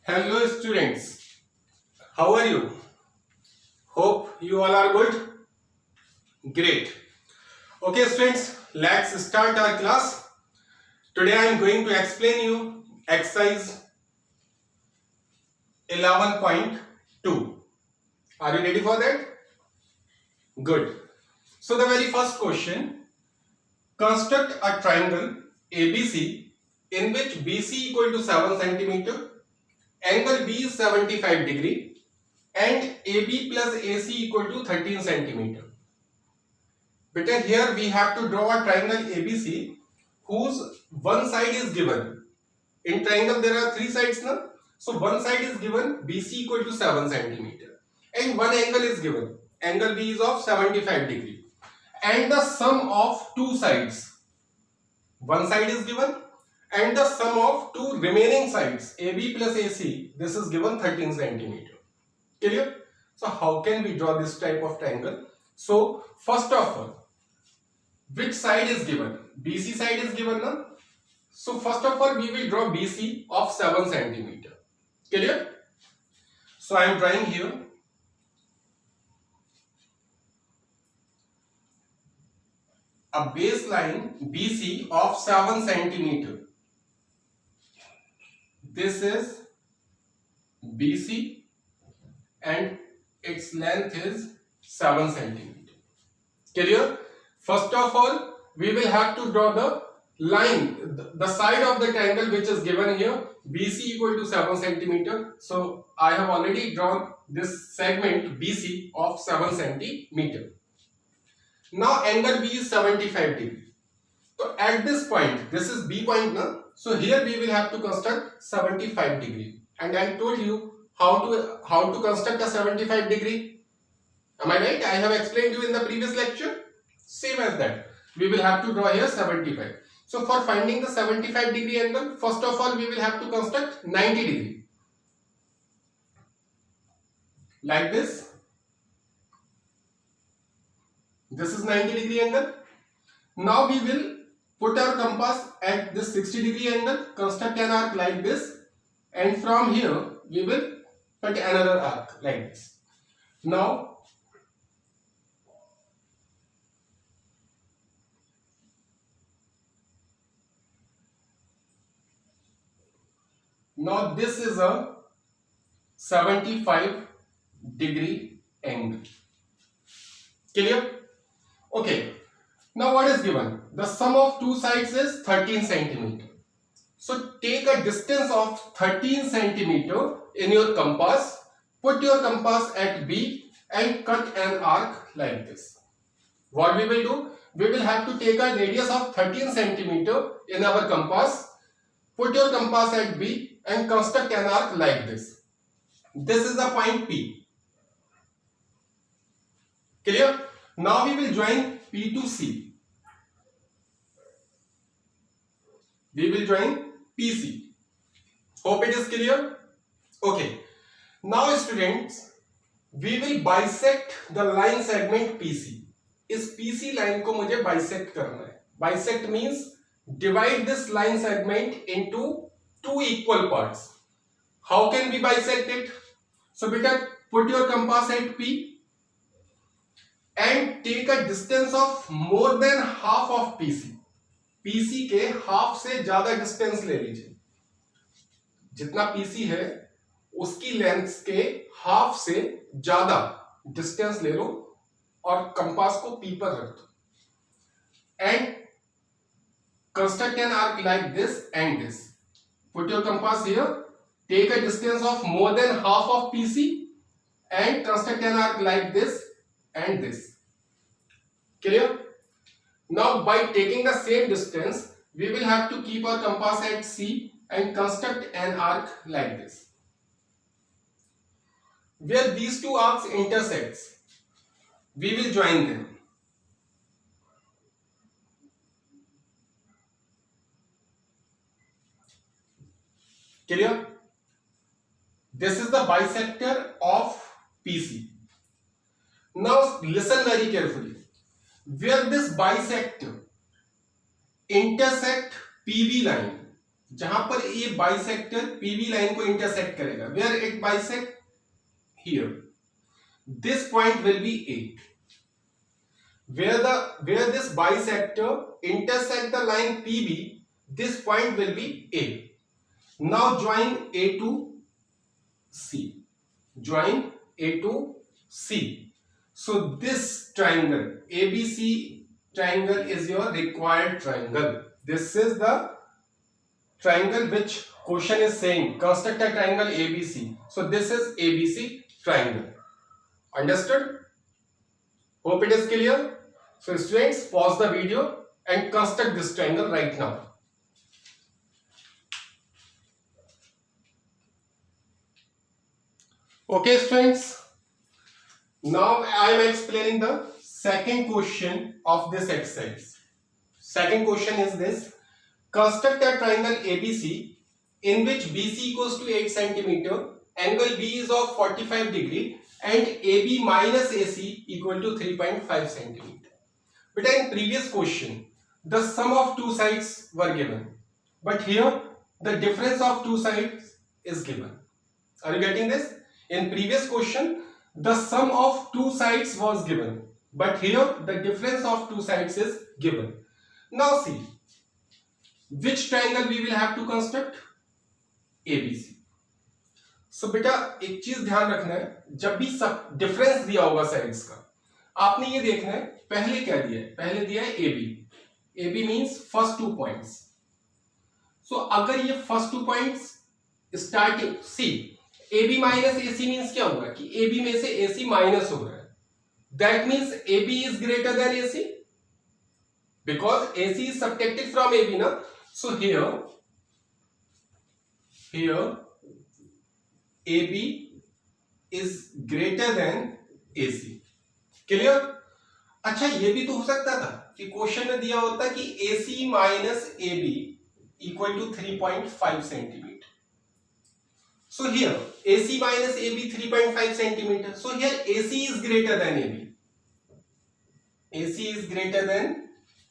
Hello students, how are you? Hope you all are good. Great. Okay students, let's start our class. Today I am going to explain you exercise 11.2. Are you ready for that? Good. So the very first question, construct a triangle ABC in which BC equal to 7 centimeter, angle B is 75 degree and AB plus AC equal to 13 centimeter. Better here we have to draw a triangle ABC whose one side is given. In triangle there are three sides now. So one side is given BC equal to 7 centimeter and one angle is given. Angle B is of 75 degree and the sum of two sides. One side is given and the sum of two remaining sides AB plus AC, this is given 13 centimeter. Clear? So how can we draw this type of triangle? So first of all, which side is given? BC side is given now. So first of all we will draw BC of 7 centimeter. Clear? So I am drawing here a baseline BC of 7 centimeter. This is BC and its length is 7 centimeter. Clear? First of all, we will have to draw the line, the side of the triangle which is given here, BC equal to 7 centimeter. So I have already drawn this segment BC of 7 centimeter. Now angle B is 75 degree. So at this point, this is B point now. So here we will have to construct 75 degree. And I told you how to construct a 75 degree. Am I right? I have explained you in the previous lecture. Same as that. We will have to draw here 75. So for finding the 75 degree angle, first of all we will have to construct 90 degree. Like this. This is 90 degree angle. Now we will put our compass at this 60 degree angle, construct an arc like this, and from here we will cut another arc like this. Now this is a 75 degree angle. Clear? Okay. Now what is given? The sum of two sides is 13 centimeter. So take a distance of 13 centimeter in your compass. Put your compass at B and cut an arc like this. What we will do? We will have to take a radius of 13 centimeter in our compass. Put your compass at B and construct an arc like this. This is the point P. Clear? Now we will join P to C. We will join PC. Hope it is clear? Okay. Now students, we will bisect the line segment PC. इस PC line को मुझे bisect करना है. Bisect means divide this line segment into two equal parts. How can we bisect it? So beta, put your compass at P and take a distance of more than half of PC. PC के half से ज्यादा distance ले लीजिए. जितना PC है उसकी length के half से ज्यादा डिस्टेंस ले लो और कंपास को P पर रख दो. And construct an arc like this and this. Put your compass here. Take a distance of more than half of PC and construct an arc like this and this. Clear? Now by taking the same distance, we will have to keep our compass at C and construct an arc like this. Where these two arcs intersects, we will join them. Clear? This is the bisector of PC. Now listen very carefully. Where this bisector intersect PB line, जहां पर ये bisector PB line को intersect करेगा, where it bisect here, this point will be A. Where this bisector intersect the line PB, this point will be A. Now join A to C. Join A to C. So this triangle ABC triangle is your required triangle. This is the triangle which question is saying construct a triangle ABC. So this is ABC triangle. Understood? Hope it is clear. So students, pause the video and construct this triangle right now. Okay students, now I am explaining the second question of this exercise. Second question is this: construct a triangle ABC in which BC equals to 8 centimeter, angle B is of 45 degree and AB minus AC equal to 3.5 centimeter. But in previous question, the sum of two sides were given, but here the difference of two sides is given. Are you getting this? In previous question, the sum of two sides was given, but here the difference of two sides is given. Now see, which triangle we will have to construct? ABC. So बेटा एक चीज ध्यान रखना है, जब भी सब difference दिया होगा साइड्स का, आपने ये देखना है पहले क्या दिया है. पहले दिया है AB. AB means first two points. So अगर ये फर्स्ट टू पॉइंट्स स्टार्टिंग सी AB माइनस AC मींस क्या होगा कि AB में से AC माइनस हो रहा है. That means AB is greater than AC because AC is subtracted from AB ना. So here AB is greater than AC. Clear? अच्छा ये भी तो हो सकता था कि क्वेश्चन में दिया होता कि AC minus AB equal to 3.5 centimetre. So here AC minus AB 3.5 centimetre. So here AC is greater than AB. AC is greater than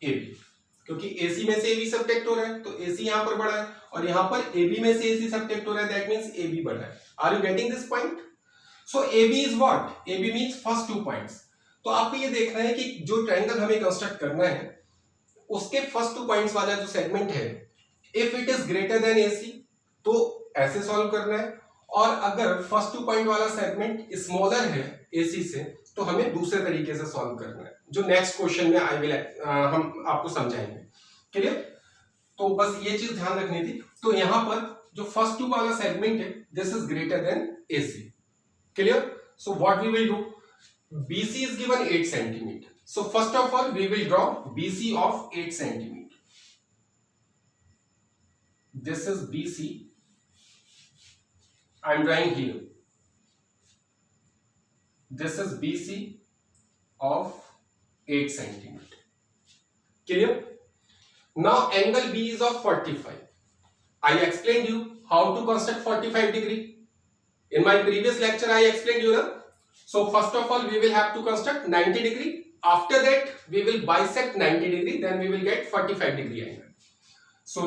AB क्योंकि AC में से AB सबट्रैक्ट हो रहा है तो AC यहां पर बड़ा है और यहां पर AB में से AC सबट्रैक्ट हो रहा है. दैट मींस AB बड़ा है. Are you getting this point? So AB is what? AB means first two points. तो आपको ये देखना है कि जो ट्रायंगल हमें कंस्ट्रक्ट करना है उसके फर्स्ट टू पॉइंट्स वाला जो सेगमेंट है, if it is greater than AC तो ऐसे सॉल्व करना है, और अगर फर्स्ट टू पॉइंट वाला सेगमेंट स्मॉलर है AC से तो हमें दूसरे तरीके से सॉल्व करना है, जो नेक्स्ट क्वेश्चन में हम आपको समझाएंगे. क्लियर? तो बस ये चीज ध्यान रखनी थी. तो यहां पर जो फर्स्ट टू वाला सेगमेंट है, this is greater than AC. Clear? So what we will do, BC is given 8 centimeter. So first of all we will draw BC of 8 centimeter. This is BC. I am drawing here. This is BC of 8 centimeter. Clear? Now angle B is of 45. I explained you how to construct 45 degree. In my previous lecture I explained you na. So first of all we will have to construct 90 degree. After that we will bisect 90 degree. Then we will get 45 degree angle. So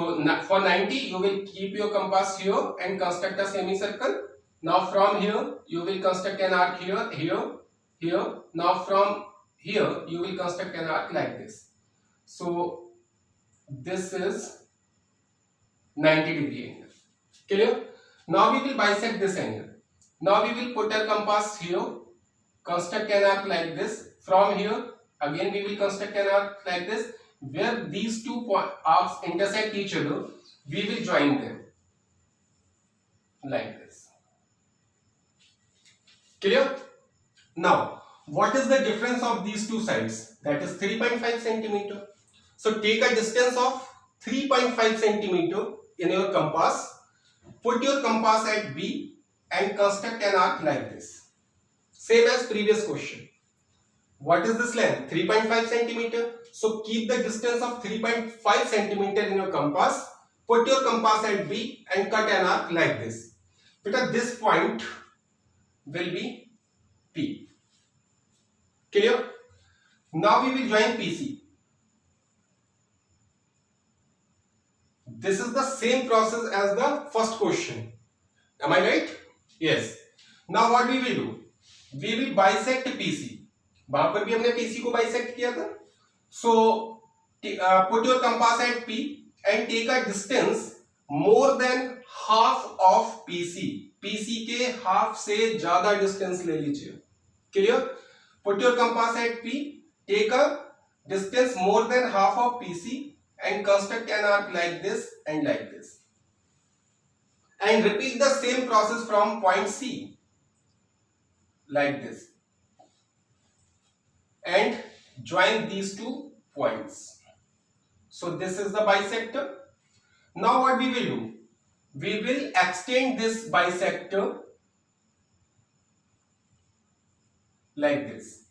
for 90 you will keep your compass here and construct a semicircle. Now from here you will construct an arc here, here, here. Now from here you will construct an arc like this. So this is 90 degree angle. Clear? Now we will bisect this angle. Now we will put our compass here, construct an arc like this. From here again we will construct an arc like this. Where these two arcs intersect each other, we will join them like this. Clear? Now what is the difference of these two sides? That is 3.5 centimeter. So take a distance of 3.5 centimeter in your compass. Put your compass at B and construct an arc like this. Same as previous question. What is this length? 3.5 centimeter. So keep the distance of 3.5 centimeter in your compass. Put your compass at B and cut an arc like this. Because this point will be P. Clear? Now we will join PC. This is the same process as the first question. Am I right? Yes. Now what we will do? We will bisect PC. वहां पर भी हमने PC को bisect किया था. So put your compass at P and take a distance more than half of PC. PC के half से ज्यादा distance ले लीजिए. Clear? Put your compass at P. Take a distance more than half of PC and construct an arc like this and like this. And repeat the same process from point C. Like this. And join these two points. So this is the bisector. Now what we will do? We will extend this bisector like this.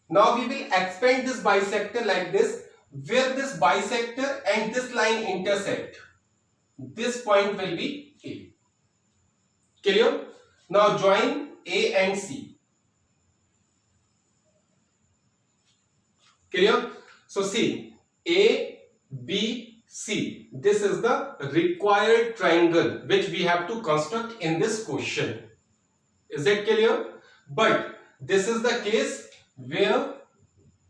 Now we will expand this bisector like this, where this bisector and this line intersect. This point will be A. Clear? Now join A and C. Clear? So see, A, B, C. This is the required triangle which we have to construct in this question. Is it clear? But this is the case where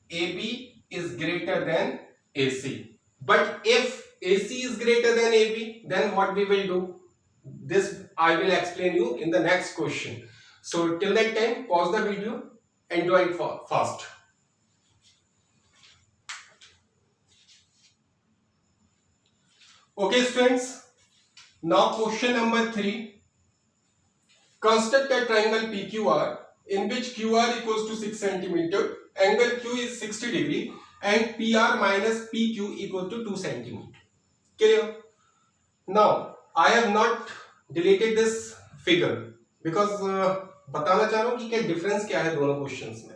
AB is greater than AC. But if AC is greater than AB, then what we will do? This I will explain you in the next question. So till that time, pause the video and do it fast. Okay students, now question number 3. Construct a triangle PQR in which QR equals to 6 cm, angle Q is 60 degree and PR minus PQ equal to 2 cm. Clear? Now I have not deleted this figure because बताना चाह रहा हूँ कि क्या difference क्या है दोनों questions में.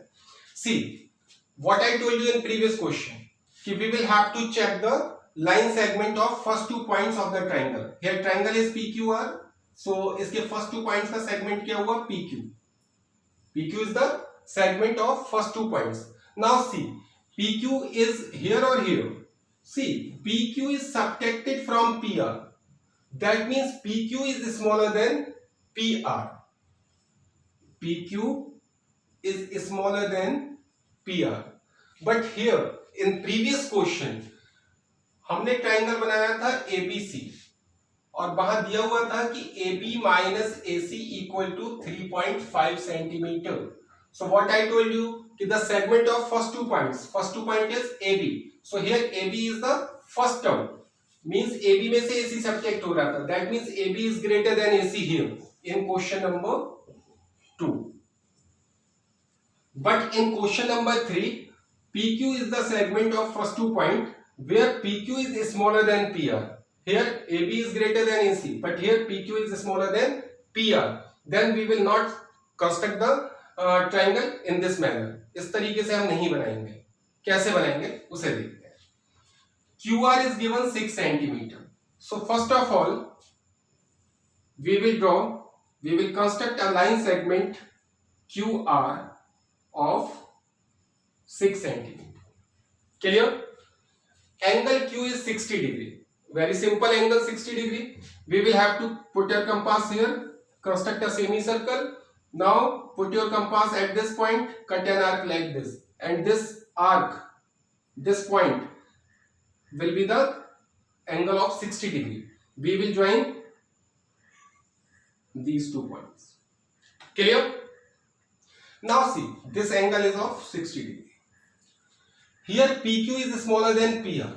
See, what I told you in previous question कि we will have to check the line segment of first 2 points of the triangle. Here triangle is PQR, so इसके first 2 points का segment क्या हुआ? PQ. PQ is the segment of first 2 points. Now see, PQ is here or here. See, PQ is subtracted from PR. That means PQ is smaller than PR. PQ is smaller than PR. But here in previous question हमने triangle बनाया था ABC और वहां दिया हुआ था कि AB minus AC equal to 3.5 centimeter. So what I told you कि the segment of first 2 points. First 2 point is AB. So here AB is the first term. Means AB में से AC subtract हो रहा था. That means AB is greater than AC here in question number 2. But in question number 3, PQ is the segment of first 2 point where PQ is smaller than PR. Here AB is greater than AC, but here PQ is smaller than PR. Then we will not construct the triangle in this manner. इस तरीके से हम नहीं बनाएंगे. कैसे बनाएंगे उसे देखते हैं. QR is given 6 centimeter. So first of all, we will construct a line segment QR of 6 centimeter. Clear? Angle Q is 60 degree. Very simple angle 60 degree. We will have to put your compass here, construct a semicircle. Now put your compass at this point, cut an arc like this. And this arc, this point will be the angle of 60 degree. We will join these 2 points. Clear? Now see, this angle is of 60 degree. Here PQ is smaller than PR.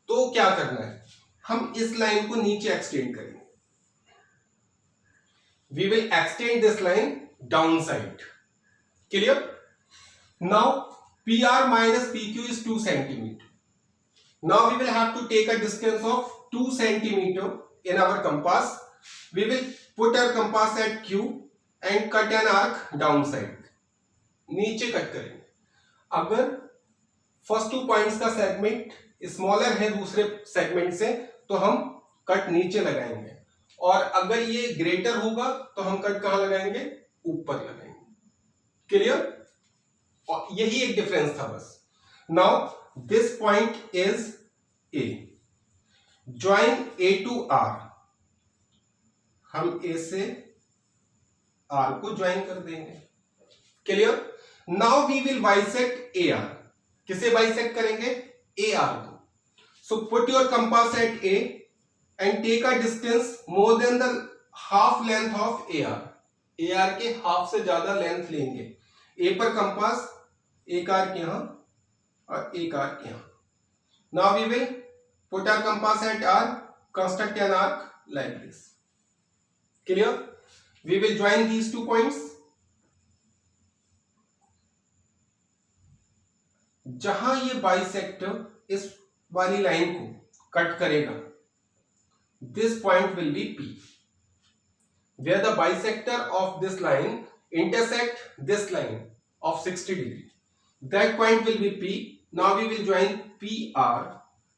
तो क्या करना है? हम इस line को नीचे extend करेंगे. We will extend this line downside. Clear? Now PR minus PQ is 2 centimeter. Now we will have to take a distance of 2 centimeter in our compass. We will put our compass at Q and cut an arc downside. नीचे cut करेंगे. अगर first 2 points का segment smaller है दूसरे segment से तो हम cut नीचे लगाएंगे, और अगर ये ग्रेटर होगा तो हम कट कहां लगाएंगे? ऊपर लगाएंगे. क्लियर? और यही एक डिफरेंस था बस. Now this point is A. Join A to R. हम ए से आर को ज्वाइन कर देंगे. Clear? Now we will bisect A R. किसे बाइसेक्ट करेंगे? ए आर को. So put your compass at A and take a distance more than the half length of A R. A R के half से ज्यादा length लेंगे. ए पर compass, एक arc यहां और एक आर्क यहां. Now we will put our compass at R, construct an arc like this. Clear? We will join these two points. जहां ये बाइसेक्टर इस वाली लाइन को कट करेगा, this point will be P. Where the bisector of this line intersect this line of 60 degree. That point will be P. Now we will join PR.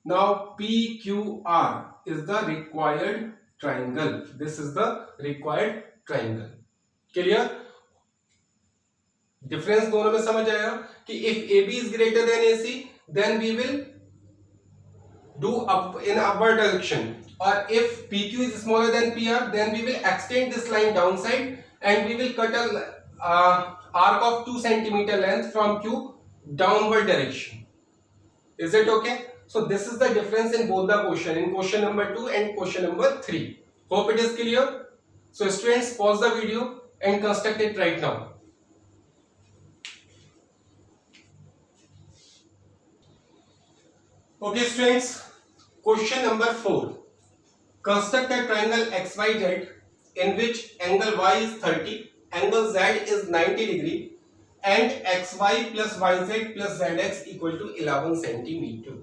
Now PQR is the required triangle. This is the required triangle. Clear? Difference दोनों में समझ आया कि if AB is greater than AC, then we will do up in upward direction. Or if PQ is smaller than PR, then we will extend this line downside and we will cut a arc of 2 centimeter length from Q downward direction. Is it okay? So this is the difference in both the question, in question number 2 and question number 3. Hope it is clear. So students, pause the video and construct it right now. Okay students, question number 4. Construct a triangle XYZ in which angle Y is 30, angle Z is 90 degree and XY plus YZ plus ZX equal to 11 centimeter.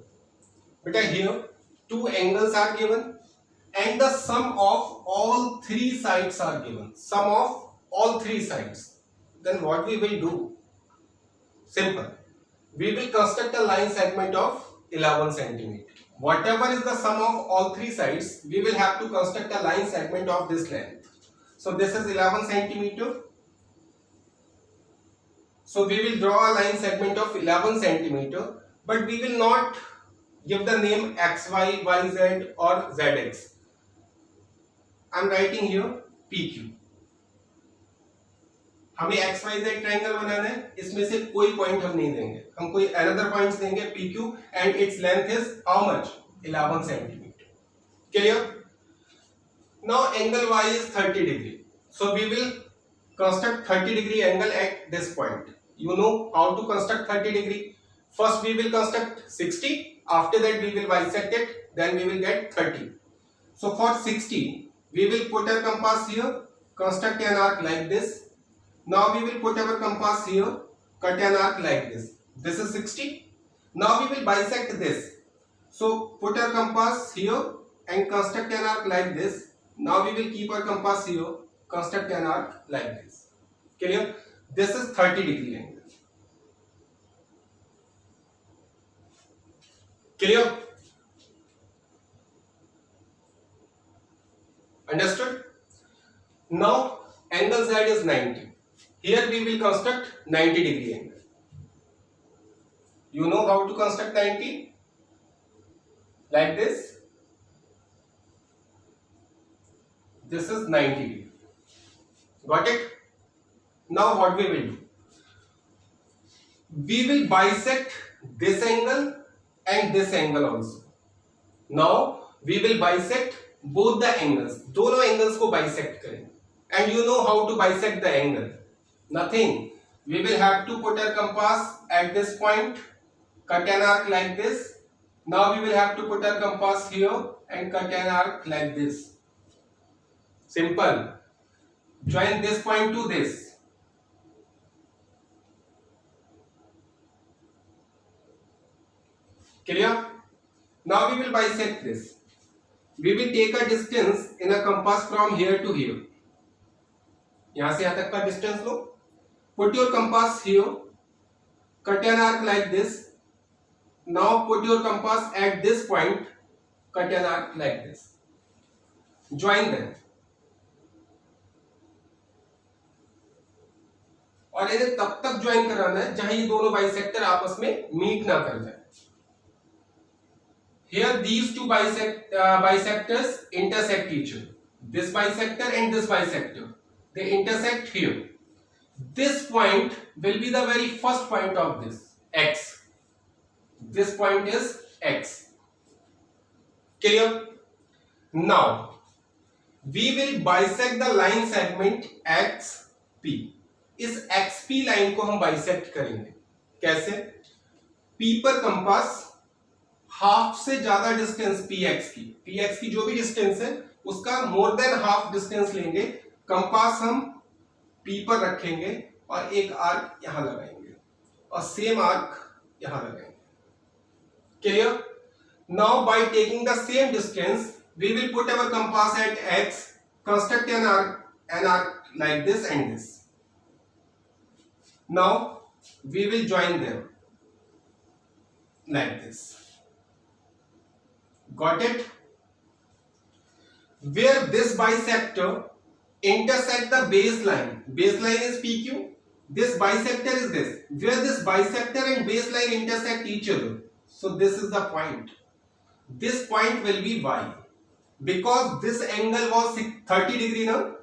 Beta here two angles are given and the sum of all three sides are given. Sum of all three sides. Then what we will do? Simple. We will construct a line segment of 11 centimeter. Whatever is the sum of all three sides, we will have to construct a line segment of this length. So this is 11 centimeter. So we will draw a line segment of 11 centimeter, but we will not give the name XY, YZ or ZX. I am writing here PQ. हमें XYZ triangle बनाना है, इसमें से कोई point हम नहीं देंगे, हम कोई अनदर पॉइंट्स देंगे PQ and its length is how much? 11 centimeter. Clear? Now angle Y is 30 degree. So we will construct 30 degree angle at this point. You know how to construct 30 degree. First we will construct 60. After that we will bisect it. Then we will get 30. So for 60 we will put a compass here. Construct an arc like this. Now we will put our compass here, cut an arc like this. This is 60. Now we will bisect this. So put our compass here and construct an arc like this. Now we will keep our compass here, construct an arc like this. Clear? This is 30 degree angle. Clear? Understood? Now angle Z is 90. Here we will construct 90 degree angle. You know how to construct 90? Like this. This is 90 degree. Got it? Now what we will do? We will bisect this angle and this angle also. Now we will bisect both the angles. दोनों angles को bisect करेंगे. And you know how to bisect the angle. Nothing. We will have to put our compass at this point, cut an arc like this. Now we will have to put our compass here and cut an arc like this. Simple. Join this point to this. Clear? Now we will bisect this. We will take a distance in a compass from here to here. यहाँ से यहाँ तक का distance low. Put your compass here, cut an arc like this. Now put your compass at this point, cut an arc like this. Join them. और इन्हें तब तक join कराना है जहां ये दोनों बाइसेक्टर आपस में मीट ना कर जाए। Here these two bisectors intersect each other. This bisector and this bisector, they intersect here. This point will be the very first point of this x. This point is x. Clear? Now we will bisect the line segment xp. इस xp line को हम bisect करेंगे। कैसे? p पर compass half से ज्यादा distance px की जो भी डिस्टेंस है उसका मोर देन हाफ डिस्टेंस लेंगे, कंपास हम p पर रखेंगे और एक आर्क यहां लगाएंगे और सेम आर्क यहां लगाएंगे। Clear? Now by taking the same distance we will put our compass at x, construct an arc like this and this. Now we will join them like this. Got it? Where this bisector intersect the baseline. Baseline is PQ. This bisector is this. Where this bisector and baseline intersect each other. So this is the point. This point will be Y. Because this angle was 30 degree now.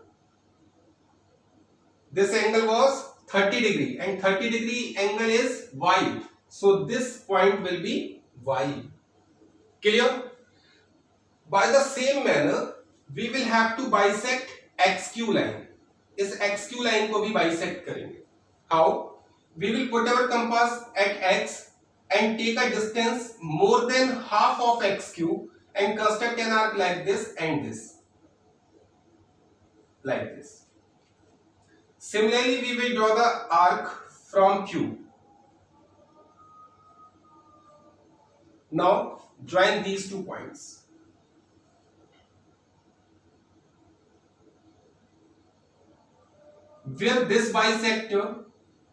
This angle was 30 degree and 30 degree angle is Y. So this point will be Y. Clear? By the same manner, we will have to bisect XQ line. इस XQ line को भी bisect करेंगे. How? We will put our compass at X and take a distance more than half of XQ and construct an arc like this and this. Like this. Similarly, we will draw the arc from Q. Now, join these 2 points. Where this bisector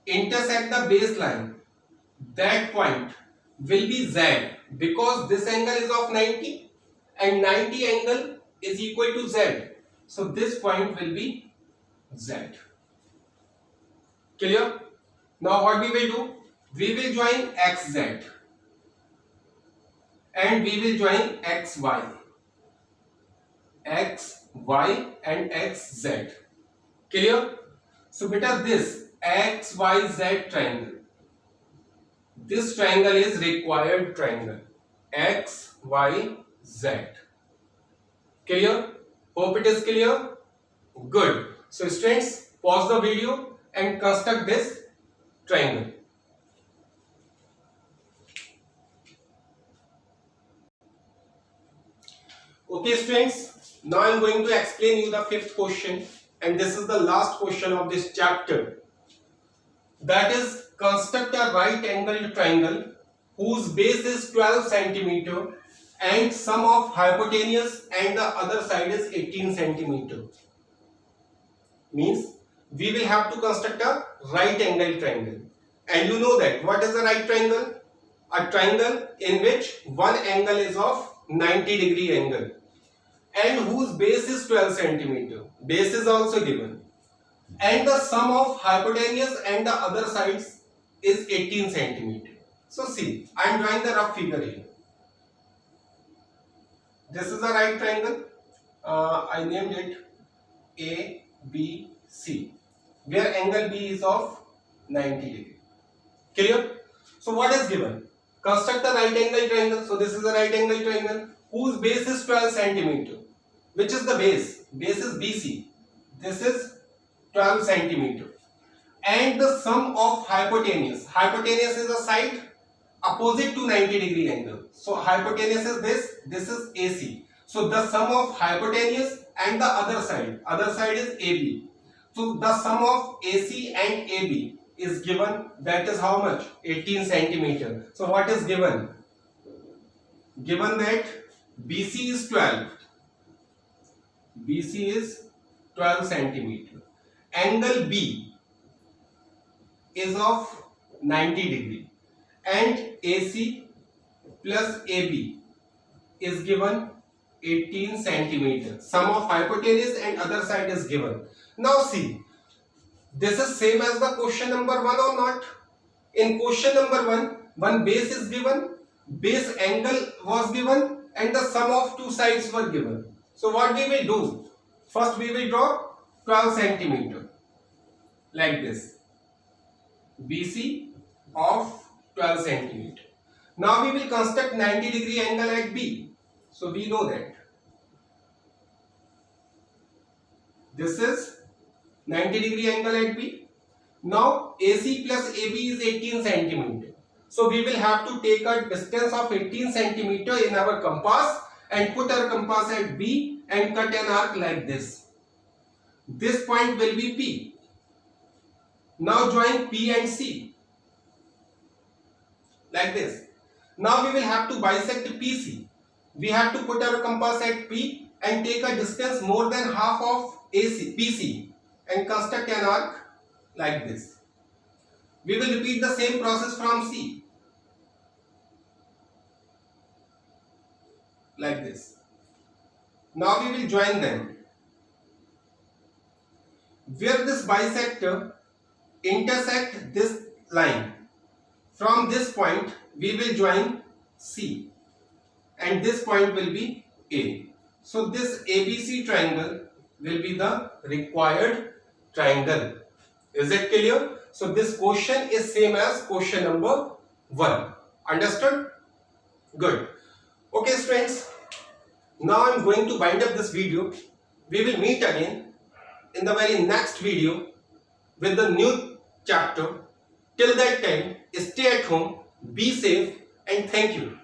intersect the baseline, that point will be Z, because this angle is of 90 and 90 angle is equal to Z. So this point will be Z. Clear? Now what we will do? We will join XZ and we will join XY. XY and XZ. Clear? So beta, this XYZ triangle, this triangle is required triangle XYZ. Clear? Hope it is clear. Good. So students, pause the video and construct this triangle. Okay students, now I am going to explain you the 5th question, and this is the last question of this chapter. That is, construct a right angled triangle whose base is 12 centimeter and sum of hypotenuse and the other side is 18 centimeter. Means we will have to construct a right angled triangle, and you know that what is a right triangle? A triangle in which one angle is of 90 degree angle and whose base is 12 centimeter. Base is also given, and the sum of hypotenuse and the other sides is 18 centimeter. So see, I am drawing the rough figure here. This is a right triangle. I named it ABC, where angle B is of 90 degree. Clear? So what is given? Construct a right angle triangle. So this is a right angle triangle whose base is 12 centimeter. Which is the base? Base is BC. This is 12 centimeter. And the sum of hypotenuse. Hypotenuse is a side opposite to 90 degree angle. So hypotenuse is this. This is AC. So the sum of hypotenuse and the other side is AB. So the sum of AC and AB is given. That is how much? 18 centimeter. So what is given? Given that BC is 12. BC is 12 centimeter. Angle B is of 90 degree. And AC plus AB is given 18 centimeter. Sum of hypotenuse and other side is given. Now see, This is same as the question number 1 or not? In question number 1, one base is given, base angle was given, and the sum of two sides were given. So what we will do? First we will draw 12 centimeter like this. BC of 12 centimeter. Now we will construct 90-degree angle at B. So we know that this is 90-degree angle at B. Now AC plus AB is 18 centimeter. So we will have to take a distance of 18 centimeter in our compass and put our compass at B and cut an arc like this. This point will be P. Now join P and C like this. Now we will have to bisect PC. We have to put our compass at P and take a distance more than half of PC and construct an arc like this. We will repeat the same process from C like this. Now we will join them. Where this bisector intersect this line, from this point we will join C and this point will be A. So this ABC triangle will be the required triangle. Is it clear? So this question is same as question number 1. Understood? Good. Okay students, now I am going to wind up this video. We will meet again in the very next video with the new chapter. Till that time, stay at home, be safe, and thank you.